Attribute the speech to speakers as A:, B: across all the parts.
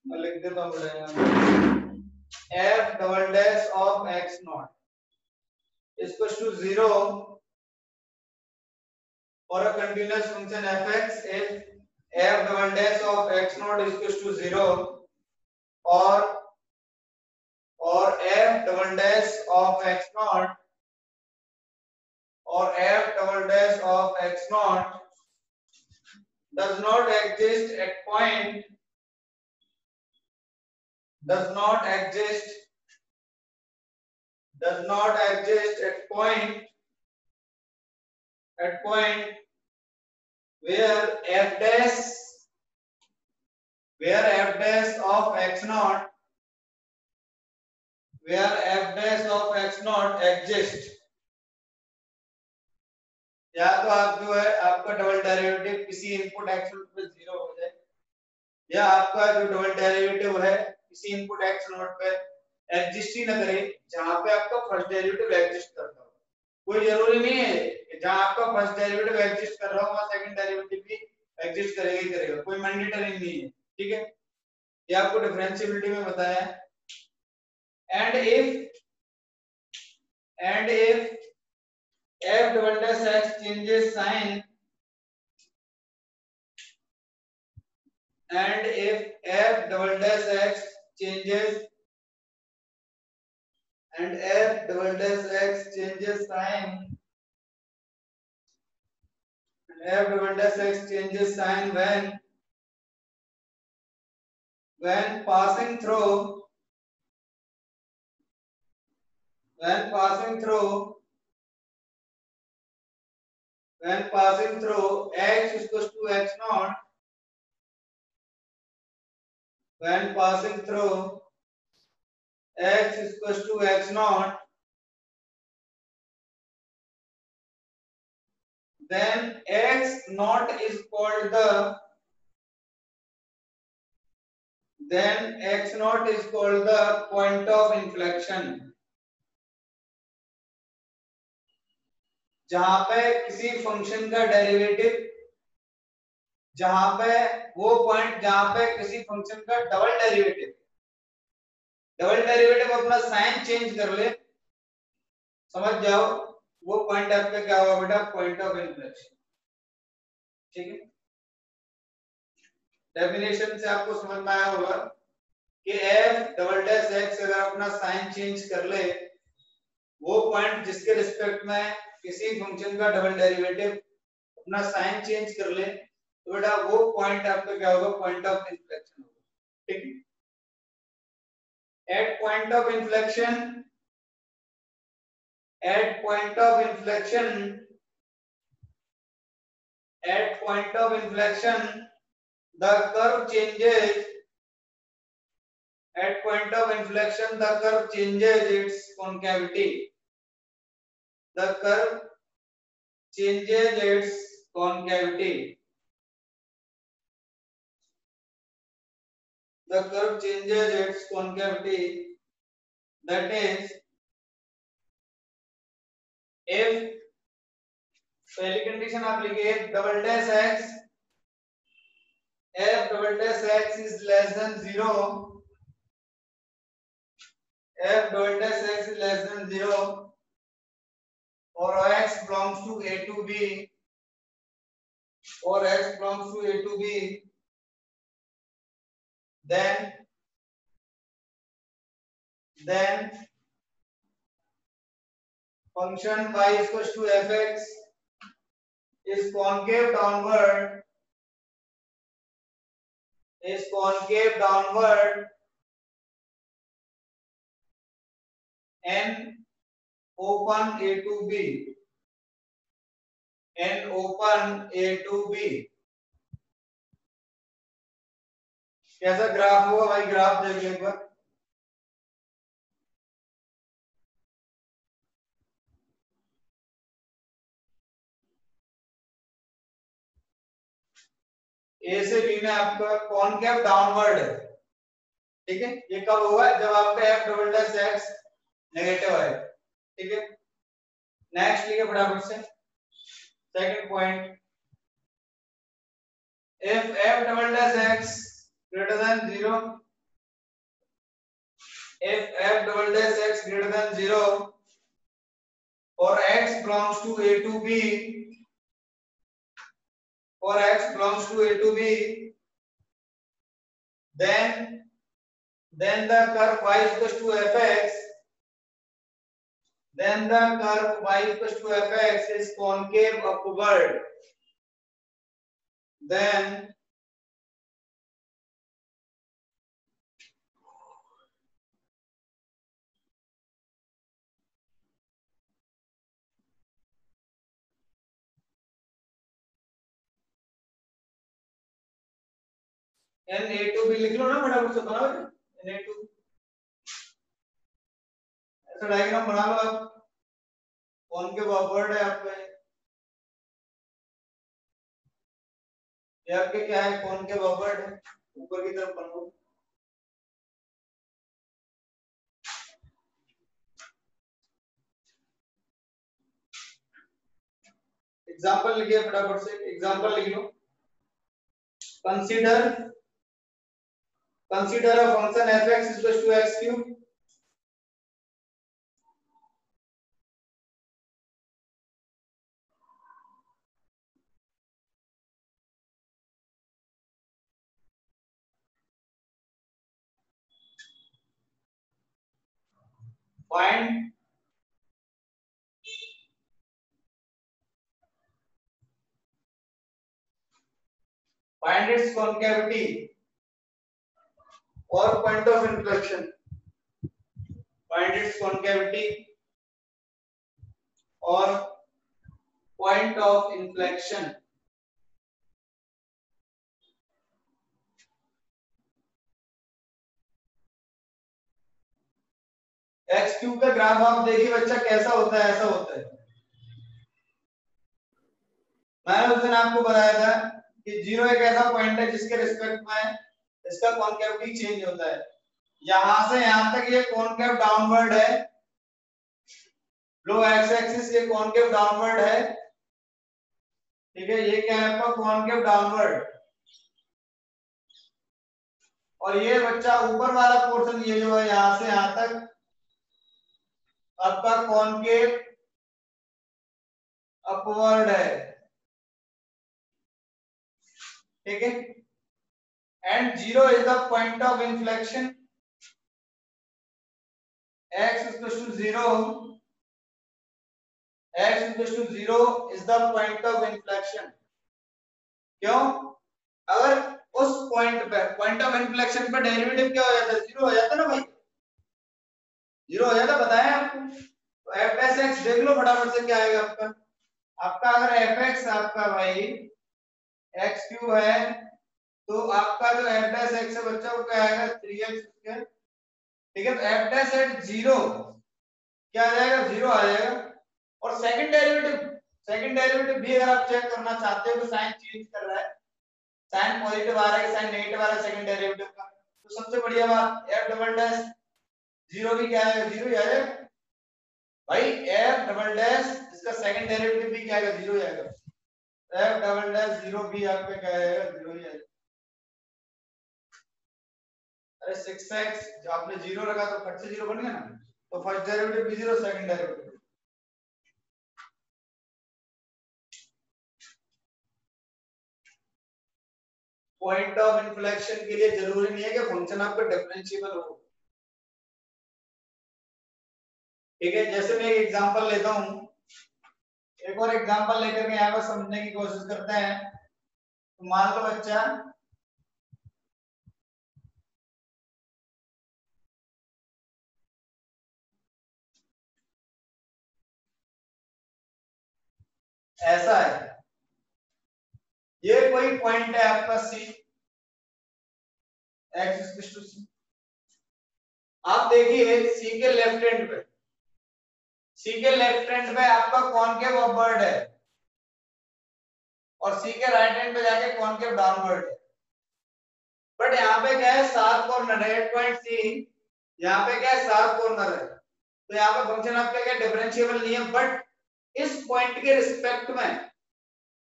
A: मैं लिख देता हूँ यहाँ f double dash of x not equals to 0 for a continuous function fx if f double dash of x naught is equals to 0 or f double dash of x naught or f double dash of x naught does not exist at point at point where f dash of x naught exists या तो आप जो है आपका double derivative किसी input x not पे 0 हो जाए या आपका जो डबल डेरिवेटिव है किसी इनपुट x नॉट पे एग्जिस्ट ही ना करे जहां पे आपका फर्स्ट डेरिवेटिव एग्जिस्ट करता हो। कोई जरूरी नहीं है कि जहां आपका फर्स्ट डेरिवेटिव एग्जिस्ट कर रहा हो वहां सेकंड डेरिवेटिव भी एग्जिस्ट करेगा ही करेगा, कोई मैंडेटरी नहीं है। ठीक है, ये आपको डिफरेंशिएबिलिटी में बताया है। And if f double dash x changes sign and if f double dash x changes sign when passing through x is equals to x naught when passing through x is equals to x naught then x naught is called the point of inflection। जहां पे किसी function का derivative जहां पे वो point जहां पे किसी फंक्शन का डबल डेरिवेटिव अपना साइन चेंज कर ले, समझ जाओ वो पॉइंट आपका क्या होगा बेटा, पॉइंट ऑफ इन्फ्लेक्शन। ठीक है, डेफिनेशन से आपको समझ में आया होगा कि f डबल डैश x अगर अपना साइन चेंज कर ले, वो पॉइंट जिसके रिस्पेक्ट में किसी फंक्शन का डबल डेरिवेटिव अपना साइन चेंज कर ले तो बेटा वो पॉइंट आपका क्या होगा, पॉइंट ऑफ इन्फ्लेक्शन होगा। ठीक है, at point of inflection the curve changes its concavity that is if पहली कंडीशन आप लिखिए f double dash x is less than 0 or x belongs to a to b then function y is equals to fx is concave downward and open a to b कैसा graph होगा भाई, graph देख लो एक बार। ए से B में आपका concave downward है। ठीक है, ये कब होगा, जब आपका f double dash x negative है। ठीक है, नेक्स्ट लिखिए फटाफट से second point, if f double dash x greater than 0 if f double dash x greater than 0 or x belongs to a to b, or x belongs to a to b, then the curve y is equals to fx, then the curve y is equals to fx is concave upward. Then n a to b लिख लो ना फटाफट से, बनाओ n a to, ऐसा diagram बना लो आप, concave upward है आपका, ये आपके क्या है, कॉनकेव अपवर्ड है, ऊपर की तरफ बनाओ। एग्जांपल लिखिए फटाफट से, एग्जांपल लिख लो। consider a function fx is equal to x cube, find its concavity or point of inflection, find its concavity or point of inflection। x cube का ग्राफ आप देखिए बच्चा कैसा होता है, ऐसा होता है। मैंने उस दिन आपको बताया था कि जीरो एक ऐसा पॉइंट है जिसके रिस्पेक्ट में इसका कॉन्केविटी चेंज होता है। यहां से यहां तक ये कॉन्केव डाउनवर्ड है, लो एक्स एक्सिस ये कॉन्केव डाउनवर्ड है, ठीक है, ये क्या है आपका कॉन्केव डाउनवर्ड, और ये बच्चा ऊपर वाला पोर्शन ये जो है यहां से यहां तक आपका कॉन्केव अपवर्ड है, ठीक है। And zero is the point of inflection, x is equal to 0, x is equal to 0 is the point of inflection। क्यों? अगर उस पॉइंट पे, पॉइंट ऑफ इन्फ्लेक्शन पे डेरिवेटिव क्या हो जाता है, जीरो हो जाता ना भाई, जीरो हो जाता, बताया आपको। तो f डैश x देख लो फटाफट से क्या आएगा आपका, आपका अगर fx आपका भाई x क्यूब है तो आपका जो f डैश x है बच्चा वो क्या आएगा 3x स्क्वायर, ठीक है। तो f डैश एट 0 क्या आ जाएगा, 0 आ जाएगा। और सेकंड डेरिवेटिव भी अगर आप चेक करना चाहते हो तो साइन चेंज कर रहा है, साइन पॉजिटिव आ रहा है, साइन नेगेटिव आ रहा है सेकंड डेरिवेटिव का, तो सबसे बढ़िया बात f डबल डैश 0 भी क्या आएगा, 0 ही आएगा भाई। f डबल डैश इसका सेकंड डेरिवेटिव भी क्या आएगा, 0 ही आएगा। f डबल डैश 0 भी आपका क्या आएगा, 0 ही आएगा। अरे 6x जो आपने 0 रखा तो फट से 0 बन गया ना, तो फर्स्ट डेरिवेटिव भी 0, second derivative. Point of inflection के लिए जरूरी नहीं है कि फंक्शन आपका डिफरेंशिएबल हो, ठीक है। जैसे मैं एक एग्जांपल लेता हूं, एक और एग्जांपल लेकर के यहाँ पर समझने की कोशिश करते हैं। तो मान लो बच्चा ऐसा है, ये कोई पॉइंट है आपका C, x equal to C। आप देखिए C के लेफ्ट हैंड पे, C के लेफ्ट हैंड पे आपका कॉनकेव अपवर्ड है और C के राइट हैंड पे जाके कॉनकेव डाउनवर्ड है। बट यहाँ पे क्या है, शार्प कॉर्नर है, पॉइंट C यहाँ पे क्या है, शार्प कॉर्नर है, तो यहाँ पे फंक्शन आपका क्या डिफरेंशिएबल नहीं है। बट इस पॉइंट के रिस्पेक्ट में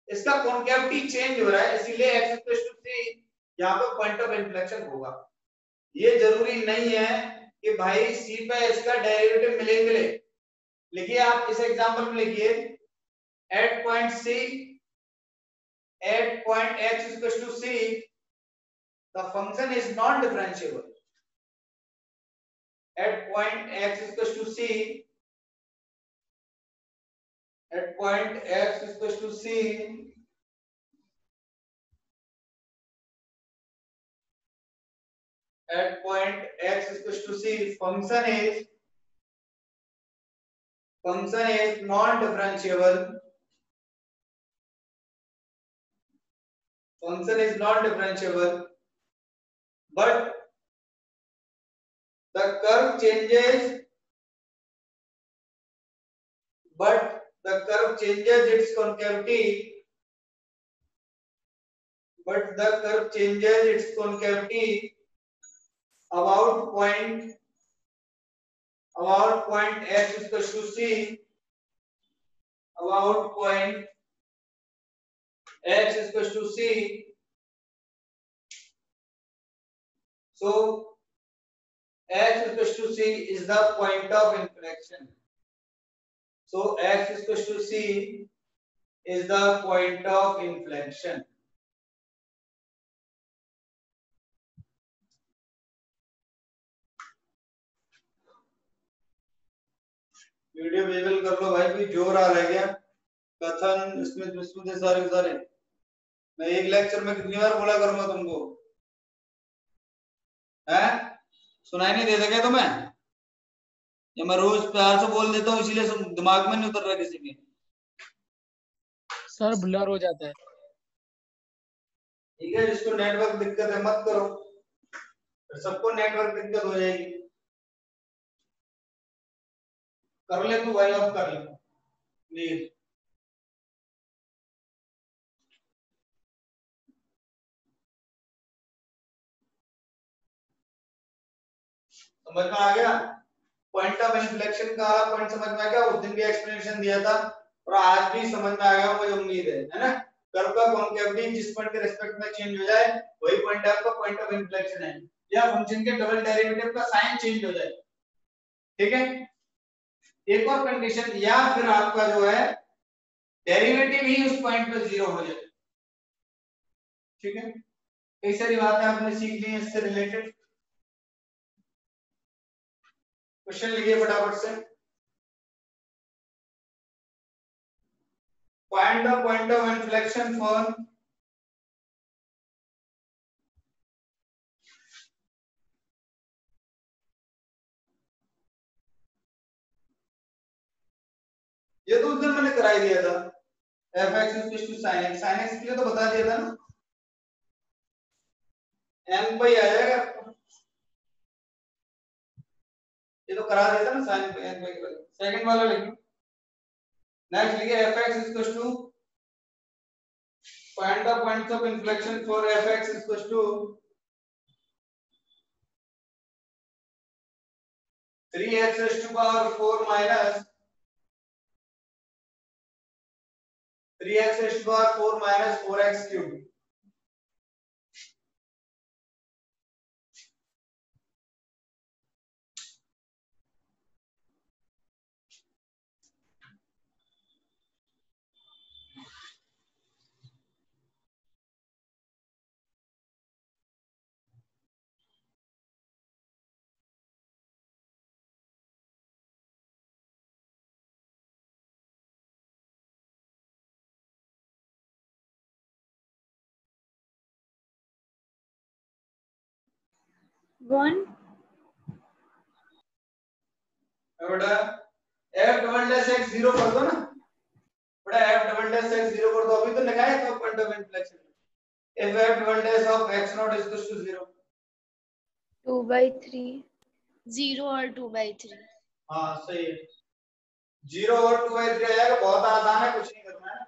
A: इसका कॉन्केविटी चेंज हो रहा है, इसीलिए x इक्वल टू 3 यहाँ पे पॉइंट ऑफ इन्फ्लेक्शन होगा। ये जरूरी नहीं है कि भाई सी पे इसका डेरिवेटिव मिले मिले, लिखिए आप इस एग्जांपल में लिखिए at point C, at point x is equal to c, the function is non differentiable. At point x is equal to c, at point x is equal to c, at point x is equal to c, function is non differentiable. Function is non differentiable, but the curve changes, but the curve changes its concavity, but the curve changes its concavity about point x is equal to c, about point x is equal to c. So x is equal to c is the point of inflection. So x is equal to c is the point of inflection. Video visual कर लो भाई, कोई जोर आ रहा है क्या? कथन इसमें विस्मृत सारे सारे, मैं एक लेक्चर में कितनी बार बोला करूंगा तुमको, हैं? सुनाई नहीं देता क्या तुम्हें? या मैं रोज प्यार से बोल देता हूँ इसीलिए दिमाग में नहीं उतर रहा किसी के?
B: सर ब्लर हो जाता है।
A: ठीक है, जिसको नेटवर्क दिक्कत है मत करो, फिर सबको नेटवर्क दिक्कत हो जाएगी। कर ले तू भाई, ऑफ कर ले प्लीज। समझ में आ गया? पॉइंट ऑफ इन्फ्लेक्शन का पॉइंट समझ में आ गया? उस दिन भी एक्सप्लेनेशन दिया था और आज भी समझ में आ गया मुझे उम्मीद है ना? कर्व का कॉन्केविटी जिस पॉइंट के रिस्पेक्ट में चेंज हो जाए वही पॉइंट आपका पॉइंट ऑफ इन्फ्लेक्शन है, या फंक्शन के डबल डेरिवेटिव का साइन चेंज हो जाए। ठीक है, एक और कंडीशन, या फिर आपका जो है डेरिवेटिव ही उस पॉइंट पे जीरो हो जाए। ठीक है, कई सारी बातें आपने सीख ली हैं इससे रिलेटेड। क्वेश्चन लिखिए फटाफट से। Find the point of inflection for ये तो उस दिन मैंने करा ही दिया था, fx is equal to sin x, sin x के लिए तो बता दिया था ना, n पाई आ जाएगा आपको, ये तो करा दिया था ना sin n पाई के। सेकंड वाला लिखिए, नेक्स्ट लिखिए fx is equal to find the points of inflection for fx is equal to 3x raised to power 4 minus 3x raised to power 4 minus 4x cube।
C: One
A: बेटा f double dash x 0 कर दो ना बेटा, f double dash x 0 कर दो, अभी तो लगाया था point of inflection. if f double dash of x not is equal to 0,
C: 2/3
D: 0 और 2/3।
A: हाँ सही है, 0 और 2/3 आएगा, बहुत आसान है, कुछ नहीं करना है।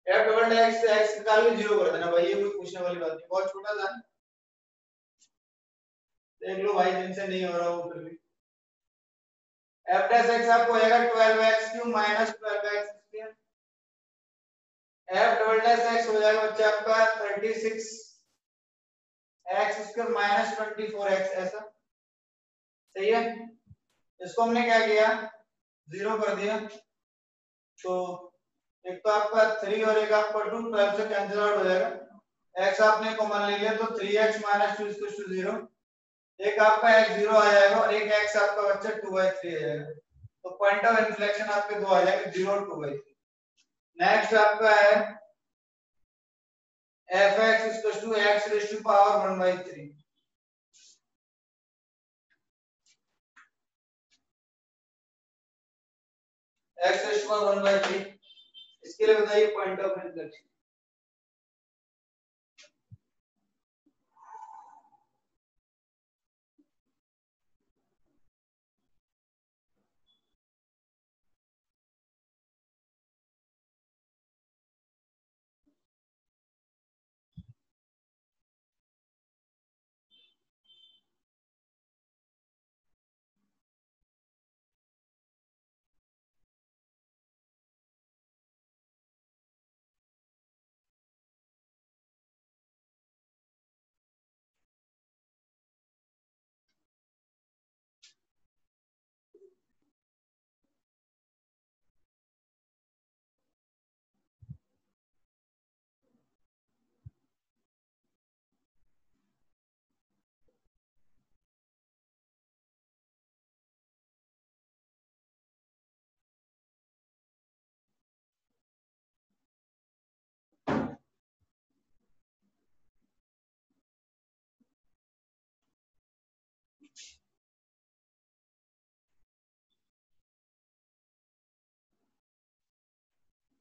A: f डबल डैश से x निकाल के 0 कर देना भाई, ये कोई पूछने वाली बात नहीं, बहुत छोटा सा है, देख लो भाई जिनसे नहीं हो रहा वो फिर भी। f डैश x आपको आएगा 12x cube minus 12x square, f double dash x हो जाएगा बच्चा आपका 36x स्क्वायर माइनस 24x, ऐसा सही है। इसको हमने क्या किया, 0 कर दिया। तो एक तो आपका 3 और एक आपका 2 12 से कैंसिल आउट हो जाएगा। x आपने कॉमन ले लिया तो 3x - 2 = 0। एक आपका x 0 आ जाएगा और एक x आपका बच्चा 2/3 आ जाएगा। तो पॉइंट ऑफ इन्फ्लेक्शन आपके दो आ जाएंगे, 0 और 2/3। नेक्स्ट आपका है fx = x raised to power 1/3। x raised to power 1/3, इसके लिए बताइए पॉइंट ऑफ इन्फ्लेक्शन।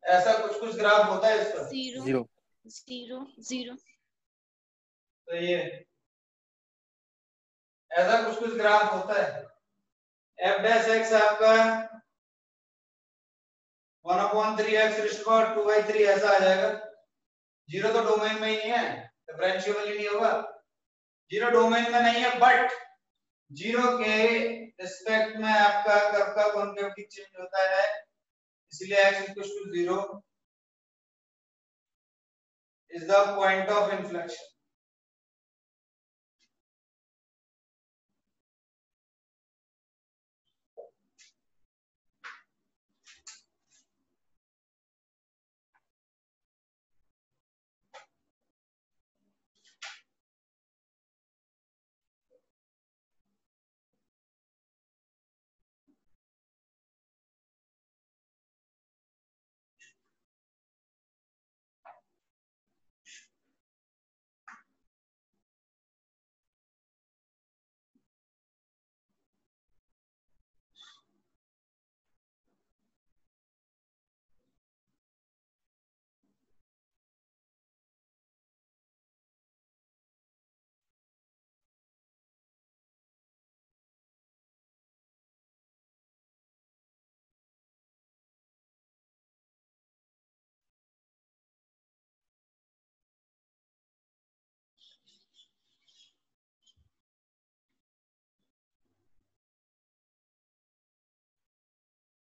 A: ऐसा कुछ कुछ ग्राफ होता है इसका
D: 0 0 0।
A: तो ये ऐसा कुछ कुछ ग्राफ होता है। f' आपका 1/3x raised to power 2/3 ऐसा आ जाएगा। 0 तो डोमेन में ही नहीं है, डिफरेंशिएबल ही नहीं होगा। 0 डोमेन में नहीं है, बट 0 के रिस्पेक्ट में आपका कर्व का कॉन्केविटी चेंज होता है, इसलिए x = 0 is the point of inflection।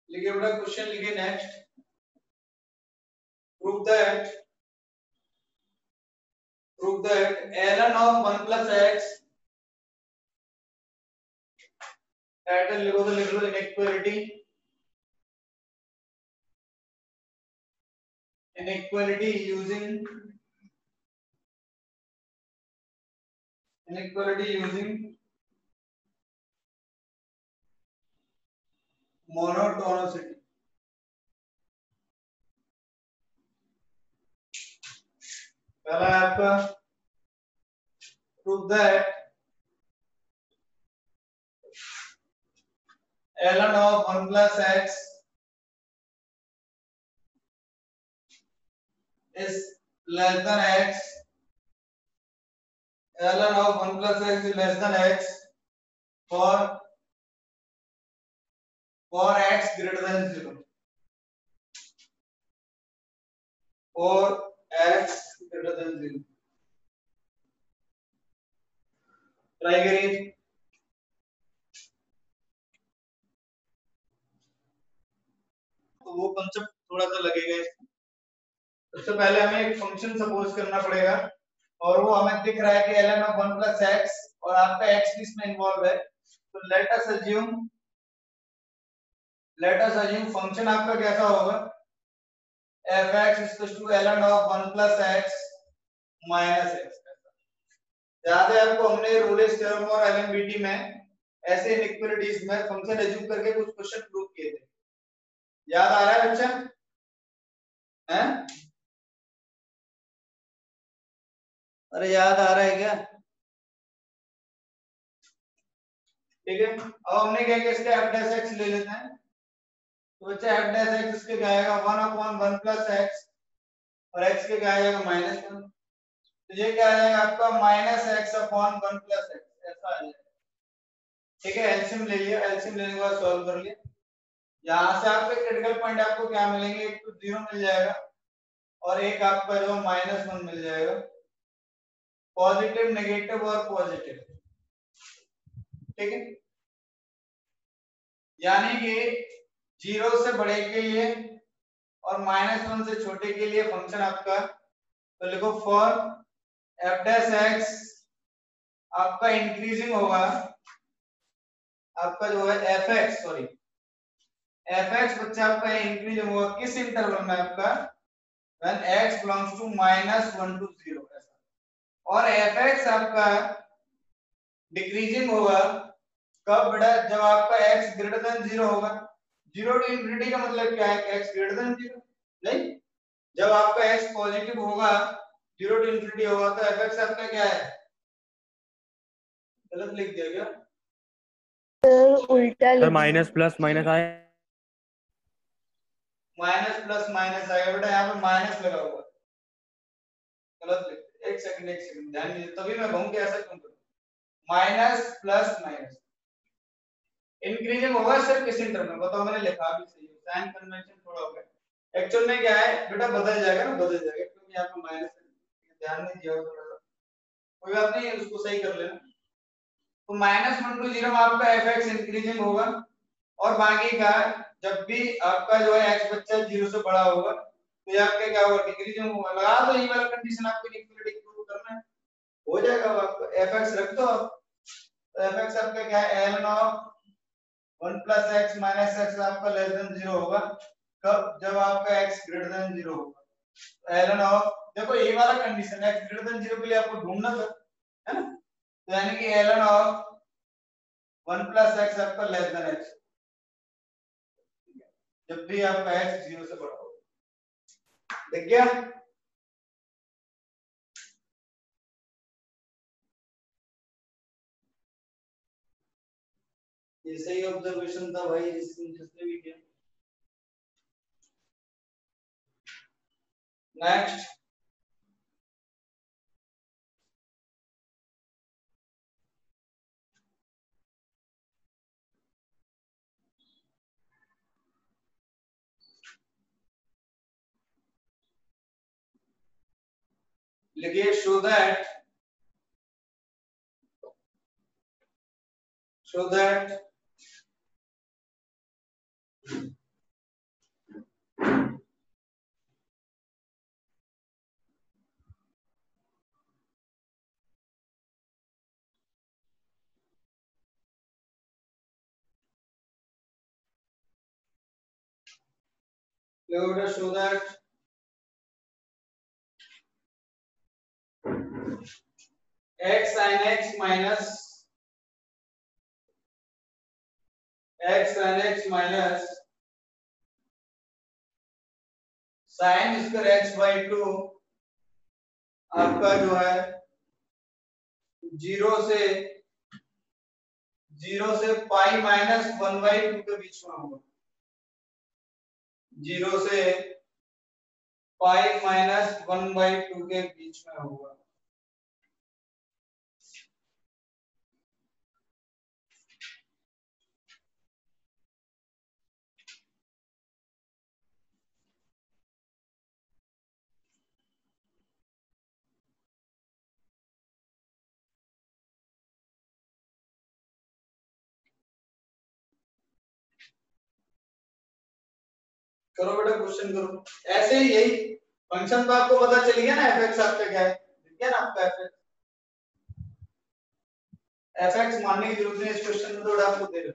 A: लिखिए बेटा क्वेश्चन लिखिए next. prove that ln of 1 plus x, title लिखो तो लिख लो inequality using monotonicity। पहला है आपका prove that ln of 1 plus x is less than x, ln of 1 plus x is less than x for x greater than 0, for x greater than 0। Try करिए। तो वो concept थोड़ा सा लगेगा इसमें। सबसे पहले हमें एक फंक्शन सपोज करना पड़ेगा और वो हमें दिख रहा है कि ln of 1 plus x और आपका x भी इसमें इन्वॉल्व है। तो लेट अस अज्यूम फंक्शन आपका कैसा होगा, f(x) = ln of 1 + x - x। याद है आपको, हमने रूलेस थ्योरम और एलएमबीटी में ऐसे इनइक्वालिटीज में फंक्शन एज्यूम करके कुछ क्वेश्चन प्रूव किए थे, याद आ रहा है बच्चा? हैं? अरे याद आ रहा है क्या? ठीक है, अब हमने क्या किया, इसका f'(x) ले लेते हैं। तो बच्चा f'(x) इसके क्या आएगा 1/1 + x और x के क्या आएगा -1। तो ये क्या आ जाएगा आपका -x/1 + x, ऐसा आ जाएगा। ठीक है, एलसीएम ले लिया, एलसीएम लेने के बाद सॉल्व कर लिया। यहाँ से आपके क्रिटिकल पॉइंट आपको क्या मिलेंगे, एक तो 0 मिल जाएगा और एक आपका जो -1 मिल जाएगा, पॉजिटिव, नेगेटिव और पॉजिटिव। ठीक है, यानी कि 0 से बड़े के लिए और -1 से छोटे के लिए फंक्शन आपका, तो लिखो फॉर f'(x) आपका इंक्रीजिंग होगा, आपका जो है f(x) सॉरी f(x) बच्चा आपका इंक्रीजिंग होगा किस इंटरवल में, आपका when x belongs to -1 to 0 ऐसा, और f(x) आपका डिक्रीजिंग होगा कब बेटा, जब आपका x ग्रेटर देन 0 होगा। 0 to इंफिनिटी का मतलब क्या है, x ग्रेटर देन 0 नहीं, जब आपका x पॉजिटिव होगा 0 to इंफिनिटी होगा तो f(x) आपका क्या है, गलत लिख दिया क्या
D: उल्टा
B: सर माइनस प्लस माइनस आए,
A: माइनस प्लस माइनस आएगा बेटा, यहाँ पे माइनस लगा हुआ, गलत लिख, एक सेकंड ध्यान दीजिए, तभी मैं कहूँ कि ऐसा क्यों करूं, माइनस प्लस माइनस इंक्रीजिंग होगा सिर्फ किस इंटरवल में बताओ, मैंने लिखा भी सही है, साइन कन्वेंशन थोड़ा हो गया, एक्चुअल में क्या है बेटा, बदल जाएगा ना, बदल जाएगा क्योंकि यहाँ पे माइनस, ध्यान नहीं दिया थोड़ा सा, कोई बात नहीं, उसको सही कर लेना। तो -1 to 0 में आपका f(x) इंक्रीजिंग होगा और बाकी का जब भी आपका जो है x बच्चा 0 से बड़ा होगा तो ये आपका क्या होगा, डिक्रीजिंग होगा। लगा दो ये वाला कंडीशन, आपको इक्वलिटी प्रूव करना है, हो जाएगा। अब आपको f(x) रख दो, तो f(x) आपका क्या है, ln of 1 + x - x आपका लेस देन 0 होगा कब, जब आपका x ग्रेटर देन 0 होगा। ln of, देखो ये वाला कंडीशन x ग्रेटर देन 0 के लिए आपको ढूंढना था, है ना, तो यानी कि ln of 1 + x आपका लेस देन x, जब भी आपका x 0 से बड़ा हो। देख गया, ये सही ऑब्जर्वेशन था भाई, जिसने भी किया। नेक्स्ट, लिखिए show that x sin x minus sin square x/2 आपका जो है 0 से पाई -1/2 के बीच में होगा, 0 से पाई -1/2 के बीच में होगा। करो बेटा, क्वेश्चन करो। ऐसे ही यही फंक्शन तो आपको पता चल गया ना, f(x) आपका क्या है, दिख गया ना आपका f(x)। fx मानने की जरूरत नहीं, इस क्वेश्चन में तो आपको दे रहे
B: हो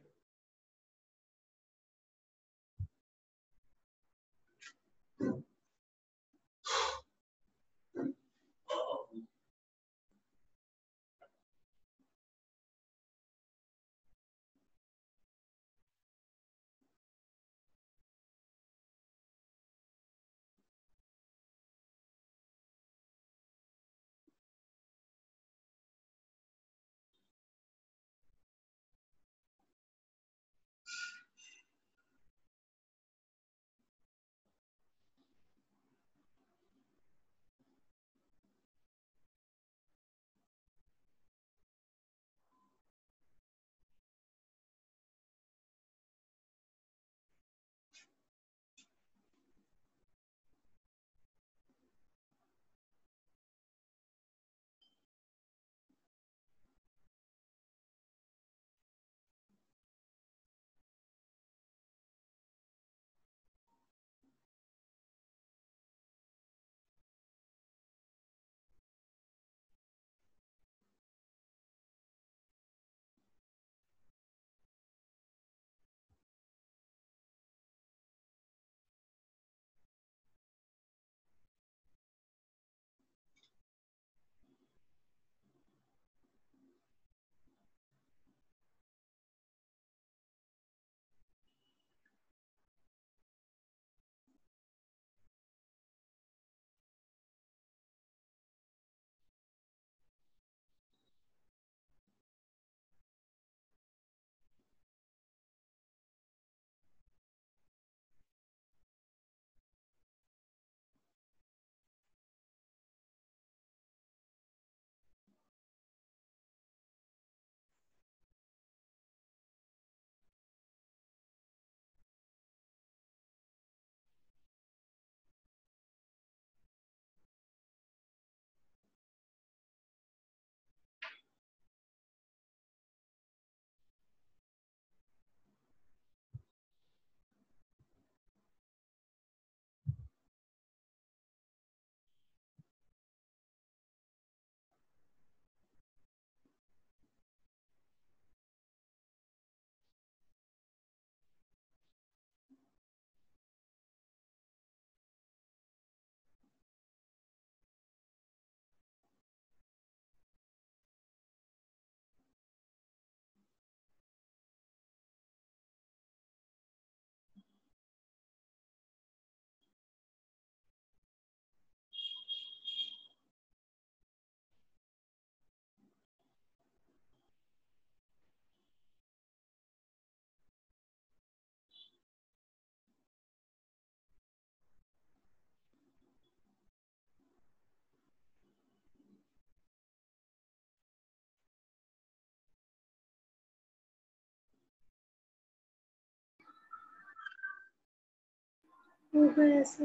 B: गया सर।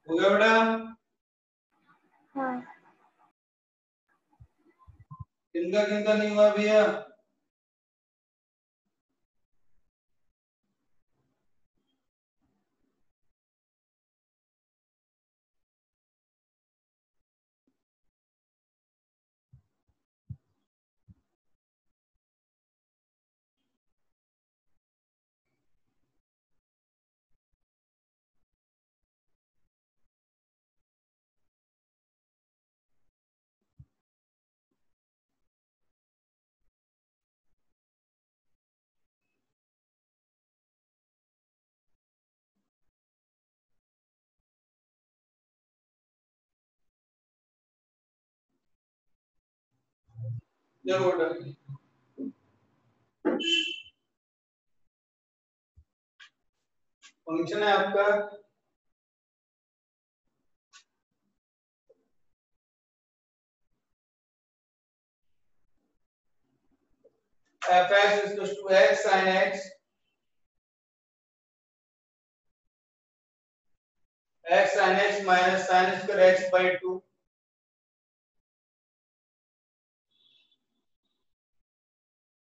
A: हो गया बेटा?
B: हाँ।
A: किनका किनका नहीं हुआ भैया? देखो बेटा, फंक्शन है आपका fx is equal to x sin x, x sin x minus sin square x by 2।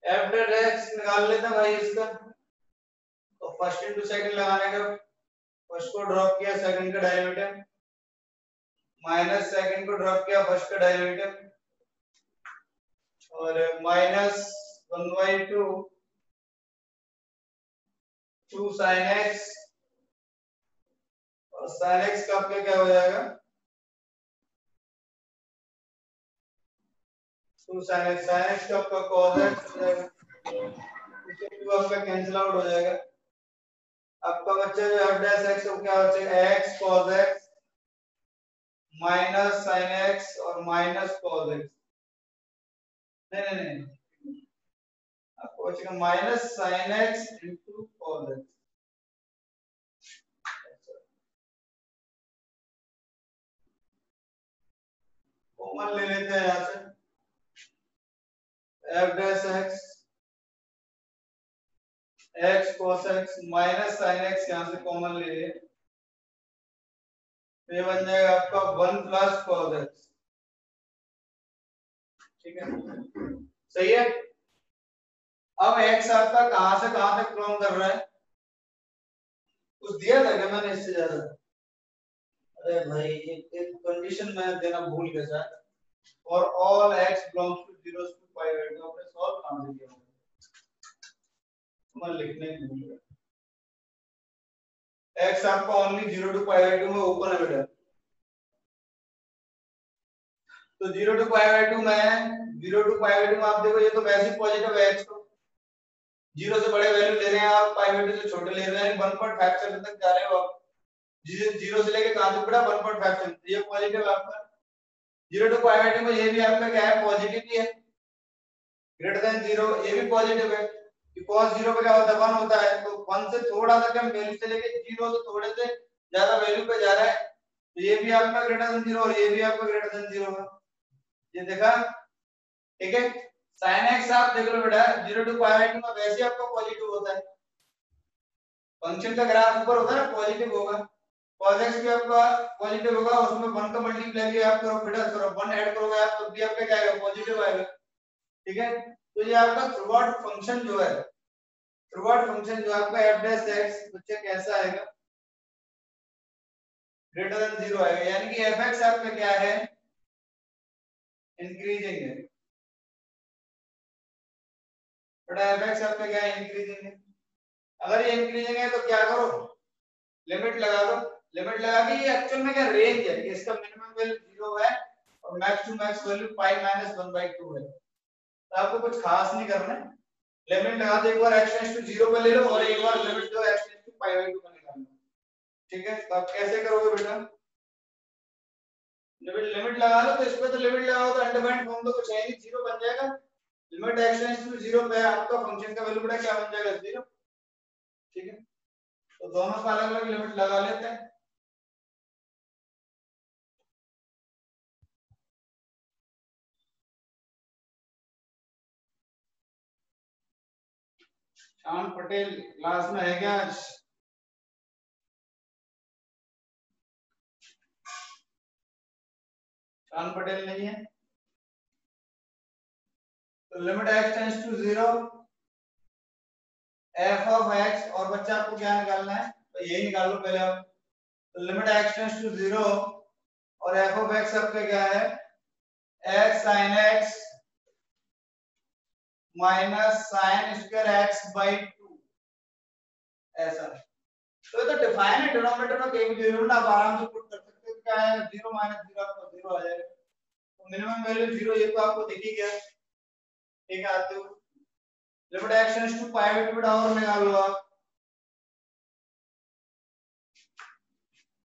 A: f डेट x निकाल लेते हैं भाई इसका। तो फर्स्ट इनटू सेकंड लगाने का, फर्स्ट को ड्रॉप किया, सेकंड का डेरिवेटिव, माइनस सेकंड को ड्रॉप किया, फर्स्ट का डेरिवेटिव, और -1/2 2 sin x, और sin x का आपका क्या हो जाएगा 2 sin x, sin x का आपका cos x हो जाएगा, इससे 2 आपका कैंसिल आउट हो जाएगा। आपका बच्चा जो f डैश x को क्या हो जाएगा x cos x minus sin x और माइनस cos x, नहीं आपको बचेगा minus sin x into cos x। Common ले लेते हैं यहाँ से f dash x x cos x minus sin x यहाँ से कॉमन ले लिए, ये बन जाएगा आपका 1 प्लस cos x। ठीक है, सही है। अब x आपका कहां से कहां तक बिलोंग कर रहा है, कुछ दिया था क्या मैंने इससे ज्यादा? अरे भाई एक कंडीशन मैं देना भूल गया सर, और all x belongs to 0 to pi value आपने सॉल्व कहां से किया मैं लिखने भूल गया। x आपका ओनली 0 to pi वैल्यू में ओपन है बेटा, तो 0 to pi वैल्यू में 0 to pi वैल्यू में आप देखो ये तो वैसे ही पॉजिटिव है, x तो 0 से बड़े वैल्यू ले रहे हैं आप, pi वैल्यू से छोटे ले रहे हैं, 1.57 तक जा रहे हो आप, 0 से लेके कहां तक बेटा 1.57, ये पॉजिटिव है आपका। 0 to pi वैल्यू में ये भी आपका क्या है पॉजिटिव ही है, ग्रेटर देन 0 ये भी पॉजिटिव है, बिकॉज़ 0 पे क्या होता है 1 होता है, तो 1 से थोड़ा सा कम वैल्यू से लेके 0 से थोड़े से ज्यादा वैल्यू पे जा रहा है, तो ये भी आपका ग्रेटर देन 0 और ये भी आपका ग्रेटर देन 0 है, ये देखा। ठीक है, sin x आप देख लो बेटा 0 to pi वैल्यू में वैसे आपका पॉजिटिव होता है, फंक्शन का ग्राफ ऊपर होता है ना पॉजिटिव होगा, cos x भी आपका पॉजिटिव होगा, उसमें 1 का मल्टीप्लाई भी आप करो बेटा, थोड़ा 1 ऐड करोगे आप तो भी आपका क्या आएगा पॉजिटिव आएगा। ठीक है, तो ये आपका थ्रूआउट फंक्शन जो है, थ्रूआउट फंक्शन जो आपका f डैश x बच्चे कैसा आएगा ग्रेटर देन 0 आएगा, यानी कि fx आपका क्या है इंक्रीजिंग है बेटा, fx आपका क्या है इंक्रीजिंग है। अगर ये इंक्रीजिंग है तो क्या करो लिमिट लगा दो, लिमिट लगा के ये एक्चुअल में क्या रेंज है, इसका मिनिमम वैल्यू 0 है और max to max value pi - 1/2 है, तो आपको कुछ खास नहीं करना है, लिमिट लगा दो, एक बार x टेंड्स टू 0 पे ले लो और एक बार लिमिट दो x टेंड्स टू pi/2 पे निकालना। ठीक है, तो आप कैसे करोगे बेटा, लिमिट लगा लो, तो इस पे तो लिमिट लगाओ तो अनडिफाइंड फॉर्म तो कुछ है नहीं, 0 बन जाएगा, लिमिट x टेंड्स टू 0 पे आपका फंक्शन का वैल्यू बेटा क्या बन जाएगा 0। ठीक है, तो दोनों का अलग अलग लिमिट लगा लेते हैं। श्याम पटेल क्लास में है क्या आज? श्याम पटेल नहीं है, तो limit x tends to 0 f of x, और बच्चा आपको क्या निकालना है तो यही निकाल लो पहले आप, तो लिमिट x टेंड्स टू 0 और f ऑफ x आपका क्या है x sin x minus sin square x by 2 ऐसा, तो ये तो डिफाइन है, डिनोमिनेटर में कहीं भी जीरो ना, आप आराम से पुट कर सकते हो, क्या है 0 - 0 आपको 0 आ जाएगा, तो मिनिमम वैल्यू 0 ये तो आपको दिख ही गया। ठीक है, आते हो limit x tends to pi by 2 बेटा और निकाल लो आप,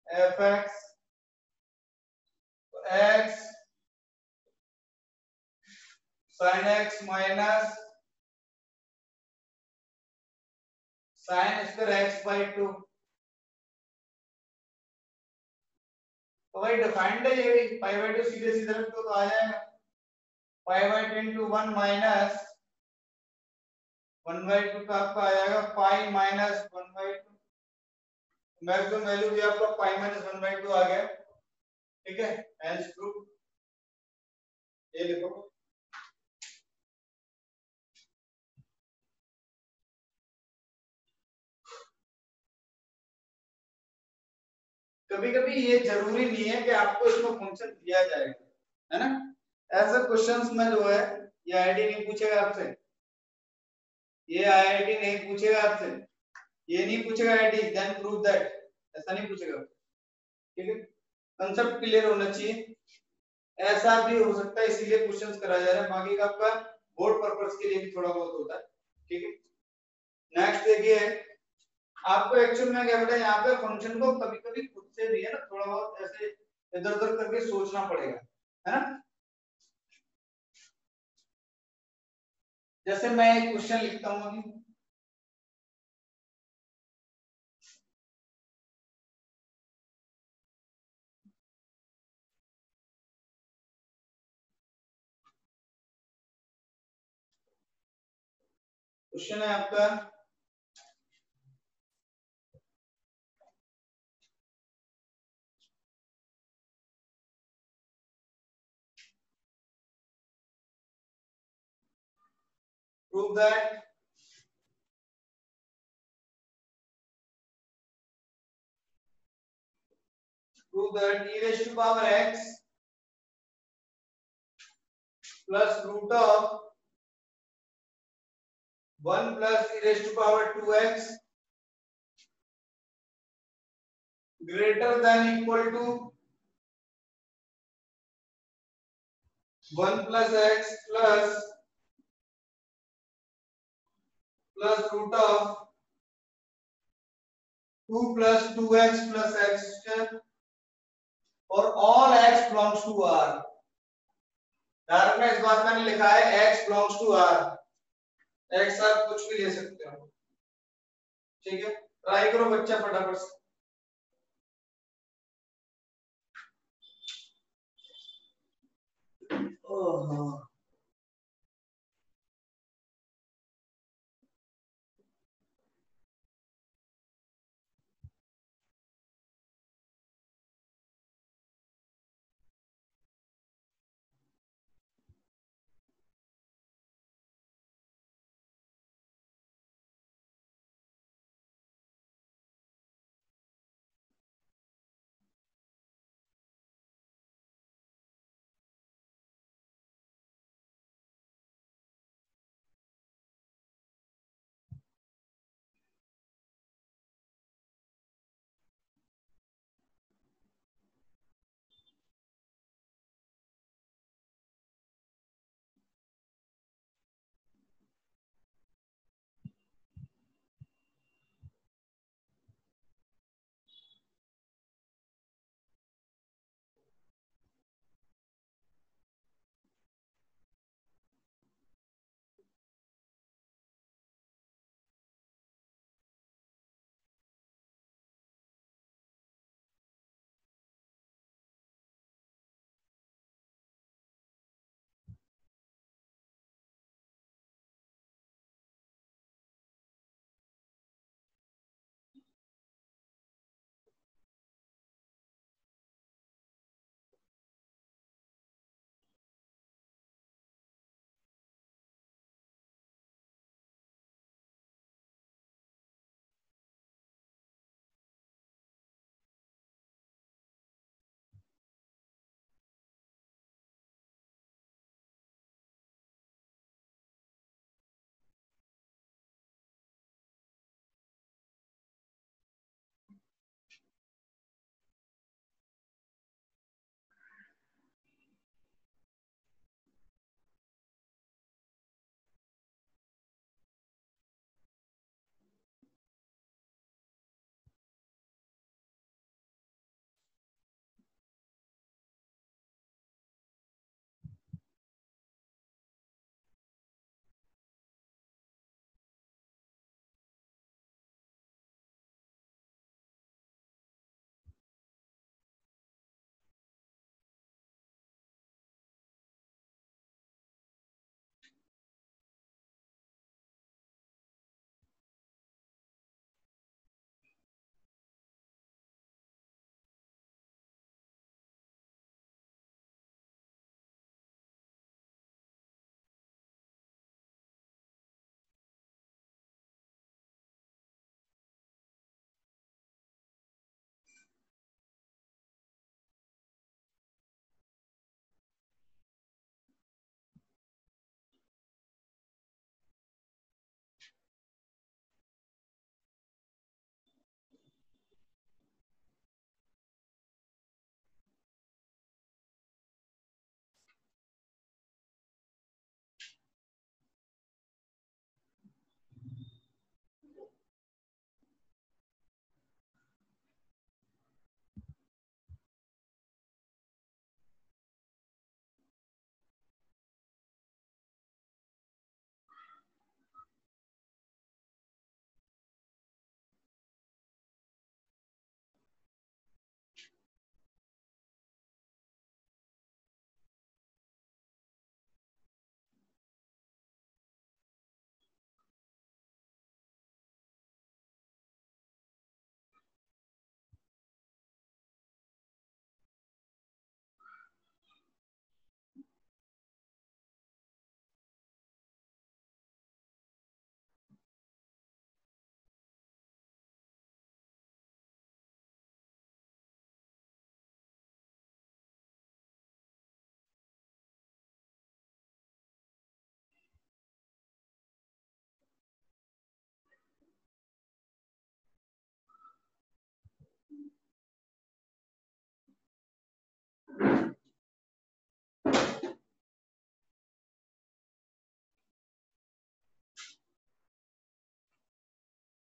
A: fx x sin x minus sin square x by 2, तो भाई डिफाइंड है ये भी, पाई बाई 2 सीधे सीधे रख दो तो आ जाएगा पाई बाई 10 to 1 माइनस 1/2 का आपका आ जाएगा पाई माइनस 1/2, मैक्सिमम वैल्यू भी आपका पाई माइनस 1/2 आ गया। ठीक है, हेंस प्रूफ, ये लिखो कभी कभी ये जरूरी नहीं है कि आपको इसमें फंक्शन दिया जाएगा, है ना, ऐसे क्वेश्चंस में जो है ये आईआईटी नहीं पूछेगा आपसे, ये आईआईटी नहीं पूछेगा आपसे, ये नहीं पूछेगा आईआईटी देन प्रूव दैट, ऐसा नहीं पूछेगा। ठीक है, कंसेप्ट क्लियर होना चाहिए। ऐसा भी हो सकता है इसीलिए क्वेश्चंस कराया जा रहा है, बाकी का आपका बोर्ड पर्पस के लिए भी थोड़ा बहुत होता है। ठीक है, नेक्स्ट देखिए, आपको एक्चुअल में क्या बेटा यहाँ पे फंक्शन को कभी कभी खुद से भी है ना थोड़ा बहुत ऐसे इधर उधर करके सोचना पड़ेगा, है ना। जैसे मैं एक क्वेश्चन लिखता हूँ अभी, क्वेश्चन है आपका prove that e raised to power x plus root of 1 plus e raised to power 2x greater than equal to 1 plus x plus root of 2 plus 2x plus x square और all x belongs to r। Direct में इस बात मैंने लिखा है x belongs to r, x आप कुछ भी ले सकते हो। ठीक है, ट्राई करो बच्चा फटाफट से। ओह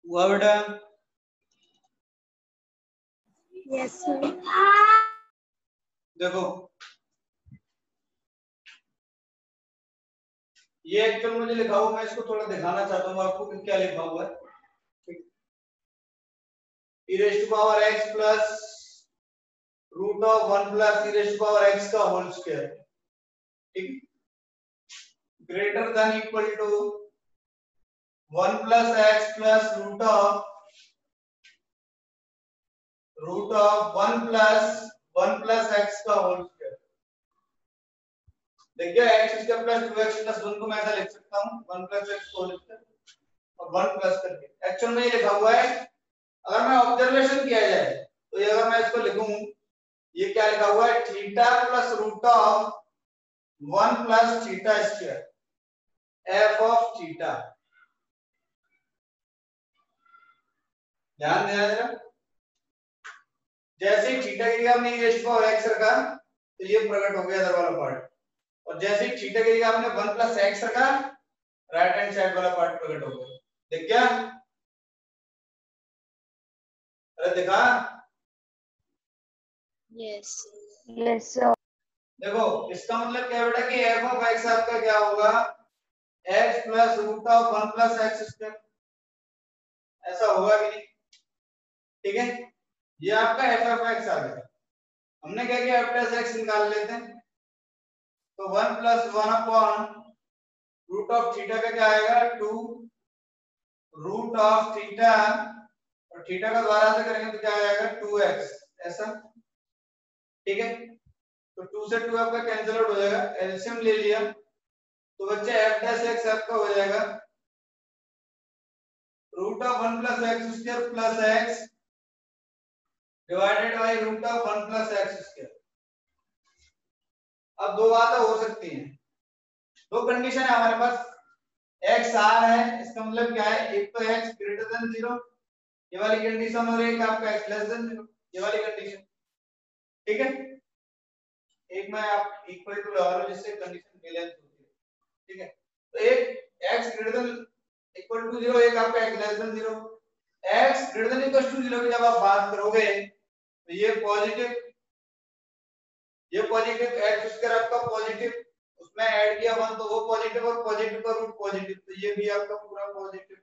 A: हुआ बेटा?
B: Yes sir.
A: देखो ये एक्चुअल मुझे लिखा हुआ, मैं इसको थोड़ा दिखाना चाहता हूँ आपको कि क्या लिखा हुआ है। e raised to power x plus root of 1 plus e raised to power x का होल स्क्वायर, ठीक, greater than equal to 1 plus x plus root of 1 plus x का होल स्क्वायर। देखिए x square plus 2x plus 1 को मैं ऐसा लिख सकता हूँ 1 plus x होल स्क्वायर और 1 प्लस करके। एक्चुअल में ये लिखा हुआ है, अगर मैं ऑब्जर्वेशन किया जाए तो ये अगर मैं इसको लिखूं, ये क्या लिखा हुआ है, theta plus root of 1 plus theta square f of theta. ध्यान देना जरा, जैसे ही थीटा की हमने ये पावर x रखा तो ये प्रकट हो गया इधर वाला पार्ट, और जैसे ही थीटा की हमने 1 प्लस x रखा राइट हैंड साइड वाला पार्ट प्रकट हो गया। देख क्या, अरे देखा?
D: Yes
B: yes sir.
A: देखो इसका मतलब क्या बेटा कि f ऑफ x आपका क्या होगा, x plus root of 1 plus x square, ऐसा होगा कि नहीं? ठीक है, ये आपका f ऑफ x आ गया। हमने क्या किया, f प्लस x निकाल लेते हैं, तो 1 plus 1 upon root of theta का क्या आएगा 2 रूट ऑफ थीटा, और थीटा का द्वारा से करेंगे तो क्या आएगा 2x, ऐसा, ठीक है। तो 2 से 2 आपका कैंसिल आउट हो जाएगा, एलसीएम ले लिया तो बच्चे f डैश x आपका हो जाएगा root of 1 plus x square plus x divided by root of 1 plus x square. अब दो बातें हो सकती हैं, दो कंडीशन है हमारे पास, x r है, इसका मतलब क्या है, एक तो x ग्रेटर देन 0 ये वाली कंडीशन, और एक आपका x लेस देन 0 ये वाली कंडीशन, ठीक है। एक मैं आप इक्वल टू लगा लो जिससे कंडीशन बैलेंस होती है, ठीक है। तो एक x greater than equal to 0, एक आपका x less than 0। x greater than equal to 0 की जब आप बात करोगे तो ये पॉजिटिव x स्क्वायर आपका पॉजिटिव, उसमें ऐड किया 1 तो वो पॉजिटिव, और पॉजिटिव का रूट पॉजिटिव, तो ये भी आपका पूरा पॉजिटिव।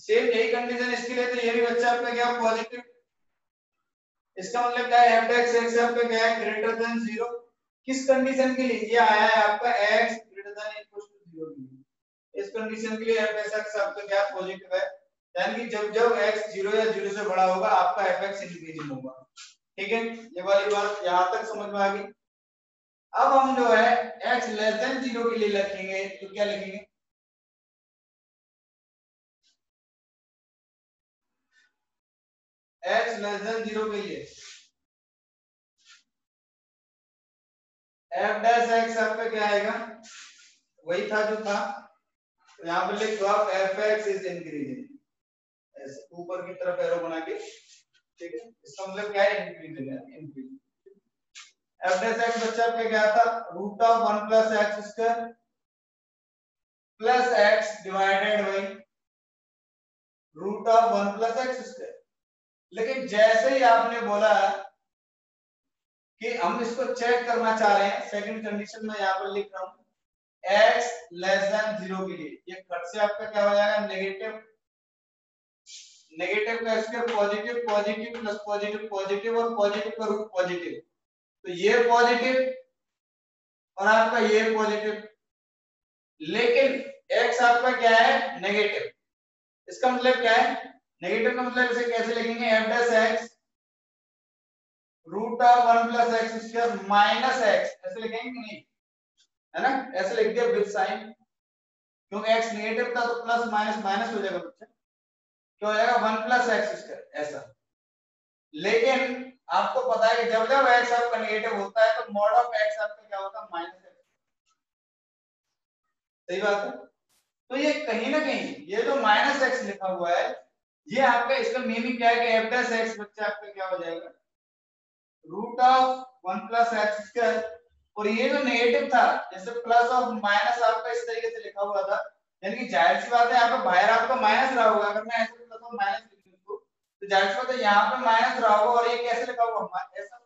A: सेम यही कंडीशन इसके लिए, तो ये भी बच्चा आपका क्या पॉजिटिव। इसका मतलब क्या है, f(x) x आपका क्या है ग्रेटर देन 0, किस कंडीशन के लिए ये आया है आपका x greater than equal to 0 के लिए। इस कंडीशन के लिए f(x) आपका क्या पॉजिटिव है, यानी कि जब जब x 0 या 0 से बड़ा होगा आपका f(x) इंक्रीजिंग होगा, ठीक है। ये वाली बात यहां तक समझ में आ गई। अब हम जो है x लेस देन 0 के लिए लिखेंगे, तो क्या लिखेंगे, x लेस देन 0 के लिए f डैश x आपका क्या आएगा, वही था जो था, तो यहाँ पर लिख दो आप f(x) इज इंक्रीजिंग, ऐसे ऊपर की तरफ एरो बना के, ठीक है। इसका मतलब क्या है, इंक्रीजिंग है, इंक्रीजिंग। f डैश x बच्चा आपका क्या था, root of 1 plus x square plus x divided by root of 1 plus x square. लेकिन जैसे ही आपने बोला कि हम इसको चेक करना चाह रहे हैं, सेकंड कंडीशन में यहाँ पर लिख रहा हूं x लेस देन 0 के लिए, ये खट से आपका क्या हो जाएगा नेगेटिव, नेगेटिव का square positive, positive plus positive positive, और पॉजिटिव का रूट पॉजिटिव, तो ये पॉजिटिव और आपका ये पॉजिटिव, लेकिन x आपका क्या है नेगेटिव। इसका मतलब क्या है, नेगेटिव का मतलब इसे कैसे लिखेंगे, f dash x root of 1 plus x square minus x, ऐसे लिखेंगे कि नहीं, है ना, ऐसे लिख दिया विद साइन, क्योंकि x नेगेटिव था तो प्लस माइनस माइनस हो जाएगा बच्चा, क्या हो जाएगा 1 प्लस x स्क्वायर ऐसा। लेकिन आपको पता है कि जब जब x आपका नेगेटिव होता है तो मॉड ऑफ x आपका क्या होता है माइनस x, सही बात है। तो ये कहीं ना कहीं ये जो माइनस x लिखा हुआ है, ये आपका इसका मीनिंग क्या है कि f डैश x बच्चा आपका क्या हो जाएगा root of 1 plus x square, और ये जो नेगेटिव था जैसे प्लस और माइनस आपका इस तरीके से लिखा हुआ था, यानी कि जाहिर सी बात है यहाँ पे बाहर आपका माइनस रहा होगा, अगर मैं ऐसे लिखता हूँ माइनस लिख दूं तो जाहिर सी बात है यहाँ पे माइनस रहा होगा, और ये कैसे लिखा होगा ऐसा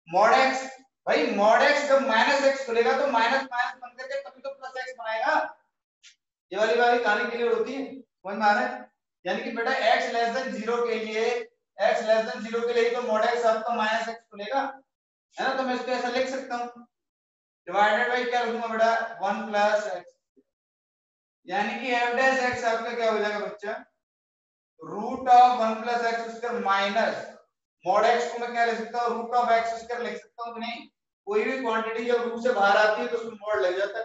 A: मॉड एक्स। भाई मॉड एक्स जब माइनस एक्स खुलेगा तो माइनस माइनस बन करके तभी तो प्लस एक्स बनाएगा। ये वाली कहानी क्लियर होती है, समझ में आ रहा है? यानी कि बेटा x लेस देन 0 के लिए, x लेस देन 0 के लिए तो मॉड x आपका माइनस x खुलेगा, है ना? तो मैं इसको ऐसा लिख सकता हूँ, डिवाइडेड बाय क्या लिखूंगा बेटा 1 प्लस x, यानी कि f डैश x आपका क्या हो जाएगा बच्चा, root of 1 plus x square minus mod x को मैं क्या लिख सकता हूँ, रूट ऑफ x स्क्वायर लिख सकता हूँ कि नहीं? कोई भी क्वांटिटी जब रूट से बाहर आती है तो उसमें मॉड लग जाता है।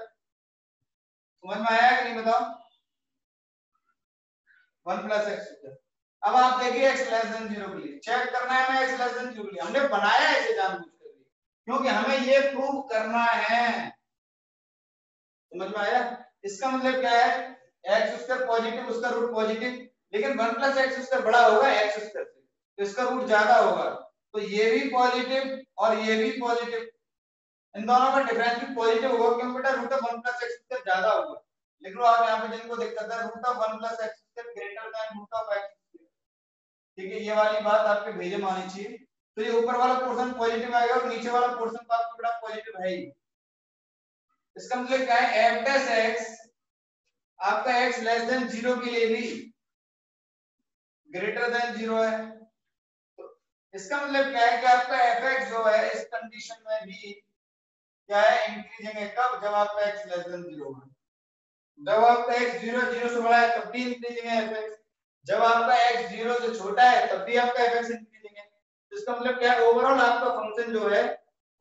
A: समझ में आया कि नहीं बताओ? 1 प्लस एक्स स्क्वायर। अब आप देखिए x लेस देन 0 के लिए चेक करना है, मैं x लेस देन 0 के लिए हमने बनाया है इसे जानबूझ कर के, क्योंकि हमें ये प्रूव करना है। समझ में आया? इसका मतलब क्या है, x स्क्वायर पॉजिटिव, उसका रूट पॉजिटिव, लेकिन 1 प्लस एक्स स्क्वायर बड़ा होगा x स्क्वायर से, तो इसका रूट ज्यादा होगा, तो ये भी पॉजिटिव और ये भी पॉजिटिव, इन दोनों का डिफरेंस भी पॉजिटिव होगा, क्योंकि बेटा root of 1 plus x square ज्यादा होगा। लिख लो आप यहाँ पे जिनको दिक्कत है, root of 1 plus x square greater than root of x, ठीक है? ये वाली बात आपके भेजे में आनी चाहिए। तो ये ऊपर वाला पोर्शन पॉजिटिव आएगा और नीचे वाला पोर्शन तो आपका बड़ा पॉजिटिव है ही। इसका मतलब क्या है, f डैश x आपका x लेस देन 0 के लिए भी ग्रेटर देन 0 है, तो इसका मतलब क्या है कि आपका fx जो है इस कंडीशन में भी क्या है, इंक्रीजिंग है। कब? जब आपका x लेस देन 0 है। जब आपका x 0 से बड़ा है तब भी इंक्रीजिंग है fx, जब आपका x 0 से छोटा है तब भी आपका fx इंक्रीजिंग है। तो इसका मतलब क्या है, ओवरऑल आपका फंक्शन जो है,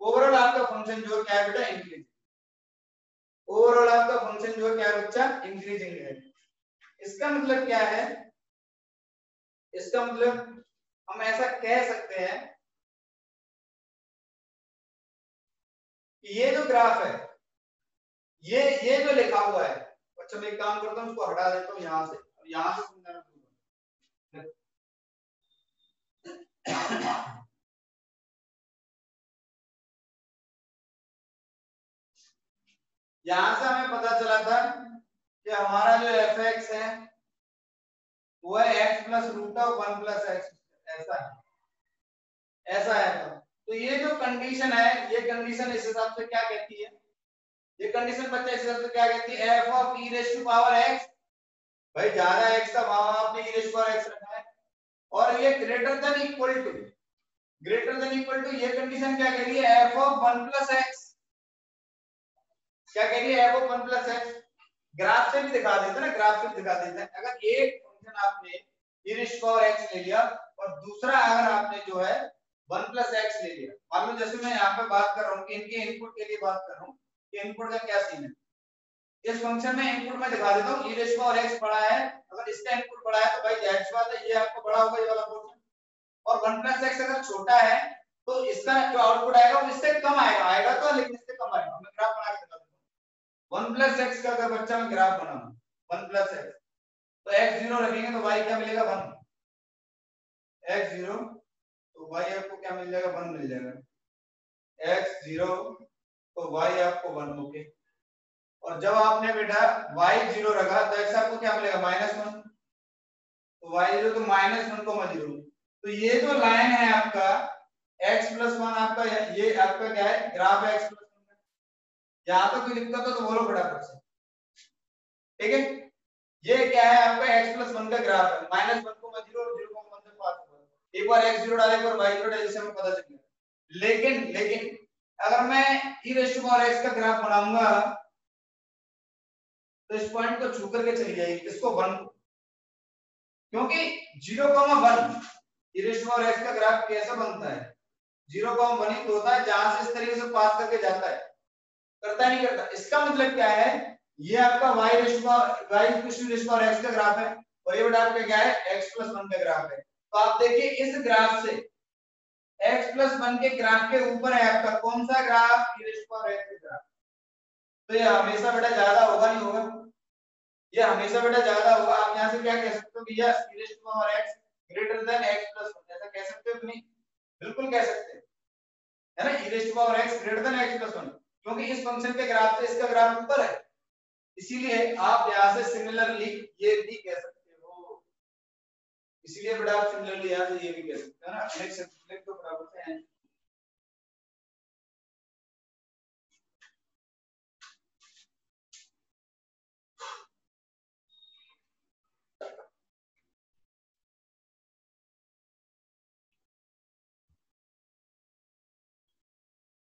A: ओवरऑल आपका फंक्शन जो क्या है बेटा, इंक्रीजिंग। ओवरऑल आपका फंक्शन जो क्या है बच्चा, इंक्रीजिंग है। इसका मतलब क्या है, इसका मतलब हम ऐसा कह सकते हैं कि ये जो ग्राफ है, ये जो लिखा हुआ है, अच्छा मैं एक काम करता हूँ उसको हटा देता हूँ यहाँ से, यहाँ से समझाना शुरू। यहां से हमें पता चला था कि हमारा जो fx है वो है x plus root of 1 plus x, ऐसा है, ऐसा है। तो ये जो कंडीशन है, ये कंडीशन इस हिसाब से क्या कहती है, ये कंडीशन बच्चा इस हिसाब से क्या कहती है, f of e raise to power x, भाई ज्यादा x का वहां आपने e raise to power x रखा है, और ये greater than equal to, greater than equal to, ये कंडीशन क्या कह रही है, f ऑफ 1 प्लस x, क्या कह रही है, f of 1 plus x। Graph से भी दिखा देते हैं ना, ग्राफ से भी दिखा देते हैं। अगर एक फंक्शन आपने e raise to power x ले लिया और दूसरा अगर आपने जो है 1 प्लस x ले लिया, मान लो जैसे मैं यहाँ पे बात कर रहा हूँ कि इनके इनपुट के लिए बात कर रहा हूँ कि इनपुट का क्या सीन है, इस फंक्शन में इनपुट में दिखा देता हूँ e raise to power x बड़ा है, अगर इसका इनपुट बड़ा है तो भाई जाहिर सी बात है ये आपको बड़ा होगा ये वाला पोर्शन, और 1 प्लस x अगर छोटा है तो इसका जो आउटपुट आएगा वो इससे कम आएगा, आएगा तो लेकिन इससे कम आएगा। मैं ग्राफ बना के दिखा देता हूँ 1 प्लस x का अगर बच्चा मैं ग्राफ बनाऊं 1 प्लस x, तो x 0 रखेंगे तो y क्या मिलेगा, 1, x 0 तो y आपको क्या मिल जाएगा, 1 मिल जाएगा, x 0 तो y आपको 1, ओके। और जब आपने बेटा y 0 रखा तो x आपको क्या मिलेगा, -1, तो y 0 तो -1,0, तो ये जो लाइन है आपका x + 1 आपका, ये आपका क्या है, ग्राफ है x + 1 का। यहाँ तो कोई दिक्कत हो तो बोलो फटाफट से, ठीक है? ये क्या है आपका x + 1 का ग्राफ है, -1,0 और 0,1 से पास हुआ, एक बार x 0 डाले, एक बार y 0 डाले, इससे हमें पता चल गया। लेकिन अगर मैं e raise to power x का ग्राफ बनाऊंगा तो इस पॉइंट को छू करके चली जाएगी, इसको 1 को, क्योंकि 0,1 e raise to power x का ग्राफ कैसे बनता है, 0,1 ही तो होता है, जहां से इस तरीके से पास करके जाता है, करता नहीं करता। इसका मतलब क्या है, ये आपका y raise to power x का ग्राफ है, और ये बेटा आपका क्या है, x + 1 का ग्राफ है। तो आप देखिए इस ग्राफ से x + 1 के ग्राफ के ऊपर है आपका कौन सा graph, e raise to power x का ग्राफ, तो ये हमेशा बेटा ज्यादा होगा, नहीं होगा, ये हमेशा बेटा ज्यादा होगा। आप यहां से क्या कह सकते हो कि yes e raise to power x greater than x + 1, ऐसा कह सकते हो कि नहीं, बिल्कुल कह सकते हैं, है ना, e raise to power x greater than x + 1, क्योंकि इस फंक्शन के ग्राफ से इसका ग्राफ ऊपर है, इसीलिए आप यहाँ से सिमिलरली ये भी कह सकते हो, इसीलिए बड़ा आप सिमिलरली यहाँ से ये भी कह सकते हो ना, नेक्स्ट तो बराबर से हैं।